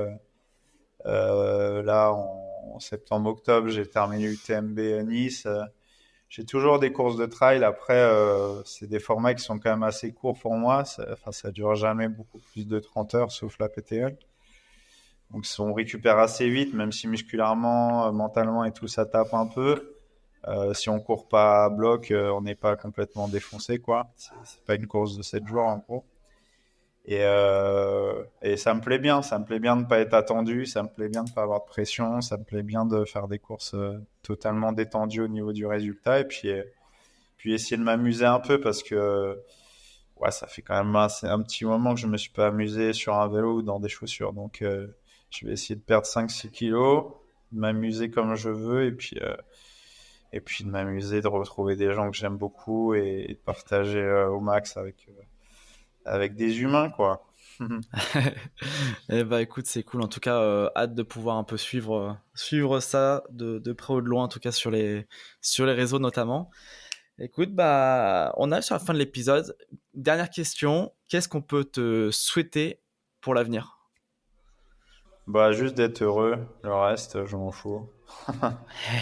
Là, en septembre-octobre, j'ai terminé UTMB à Nice. j'ai toujours des courses de trail. Après, c'est des formats qui sont quand même assez courts pour moi. Enfin, ça dure jamais beaucoup plus de 30 heures, sauf la PTL. Donc, on récupère assez vite, même si musculairement, mentalement et tout, ça tape un peu. Si on court pas à bloc, on n'est pas complètement défoncé, quoi. C'est pas une course de 7 jours, en gros. Et ça me plaît bien de ne pas être attendu, ça me plaît bien de ne pas avoir de pression, ça me plaît bien de faire des courses totalement détendues au niveau du résultat, et puis essayer de m'amuser un peu parce que ouais, ça fait quand même un petit moment que je me suis pas amusé sur un vélo ou dans des chaussures, donc je vais essayer de perdre 5-6 kilos, de m'amuser comme je veux, et puis de m'amuser, de retrouver des gens que j'aime beaucoup et de partager au max avec des humains, quoi. Eh bah écoute, c'est cool. En tout cas, hâte de pouvoir un peu suivre ça de près ou de loin, en tout cas sur les réseaux notamment. Écoute, bah, on arrive sur la fin de l'épisode. Dernière question, qu'est-ce qu'on peut te souhaiter pour l'avenir? Bah, juste d'être heureux, le reste, je m'en fous.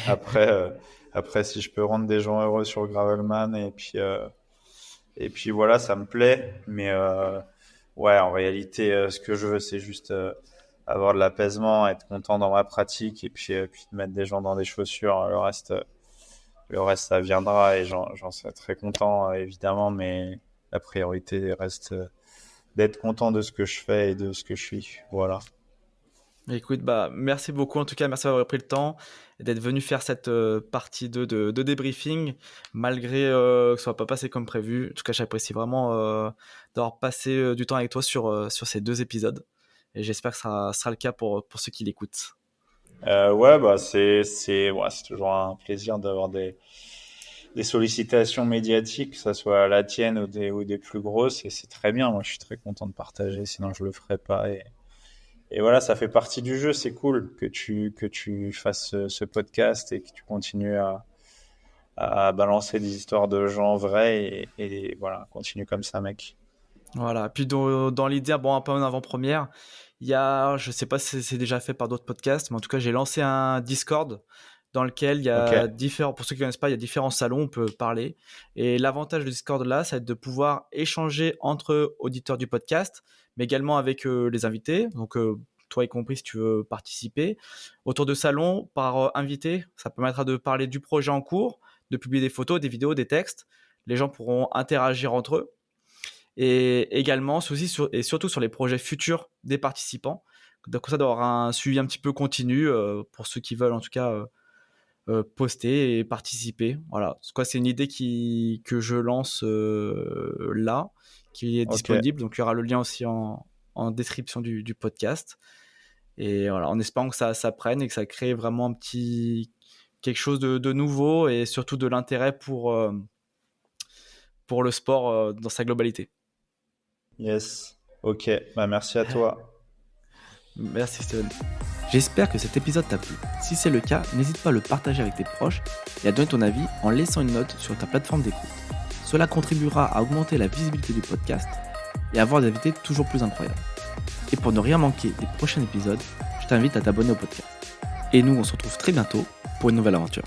Après, après, si je peux rendre des gens heureux sur Gravelman, et puis voilà, ça me plaît. Mais ouais, en réalité, ce que je veux, c'est juste avoir de l'apaisement, être content dans ma pratique, puis de mettre des gens dans des chaussures. Le reste, ça viendra et j'en serai très content, évidemment. Mais la priorité reste d'être content de ce que je fais et de ce que je suis. Voilà. Écoute, bah, merci beaucoup. En tout cas, merci d'avoir pris le temps et d'être venu faire cette partie 2 de débriefing, malgré que ça soit pas passé comme prévu. En tout cas, j'apprécie vraiment d'avoir passé du temps avec toi sur ces 2 épisodes. Et j'espère que ça sera le cas pour ceux qui l'écoutent. Ouais, bah ouais, c'est toujours un plaisir d'avoir des sollicitations médiatiques, que ça soit la tienne ou des plus grosses, et c'est très bien. Moi, je suis très content de partager, sinon je le ferais pas. Et voilà, ça fait partie du jeu. C'est cool que tu fasses ce podcast et que tu continues à balancer des histoires de gens vrais, et voilà, continue comme ça, mec. Voilà. Puis dans l'idée, bon, un peu en avant-première, il y a, je sais pas si c'est déjà fait par d'autres podcasts, mais en tout cas, j'ai lancé un Discord dans lequel il y Ok, a pour ceux qui ne connaissent pas, il y a différents salons, on peut parler. Et l'avantage de Discord là, c'est de pouvoir échanger entre auditeurs du podcast, mais également avec les invités. Donc, toi y compris si tu veux participer. Autour de salons, par invité, ça permettra de parler du projet en cours, de publier des photos, des vidéos, des textes. Les gens pourront interagir entre eux et également et surtout sur les projets futurs des participants. Donc ça d'avoir un suivi un petit peu continu pour ceux qui veulent en tout cas poster et participer. Voilà, c'est une idée que je lance là, qui est ok, disponible. Donc il y aura le lien aussi en description du podcast. Et voilà, en espérant que ça prenne et que ça crée vraiment quelque chose de nouveau et surtout de l'intérêt pour le sport dans sa globalité. yes, ok. Bah merci à toi. Merci Steven. J'espère que cet épisode t'a plu. Si c'est le cas, n'hésite pas à le partager avec tes proches et à donner ton avis en laissant une note sur ta plateforme d'écoute. Cela contribuera à augmenter la visibilité du podcast et à avoir des invités toujours plus incroyables. Et pour ne rien manquer des prochains épisodes, je t'invite à t'abonner au podcast. Et nous, on se retrouve très bientôt pour une nouvelle aventure.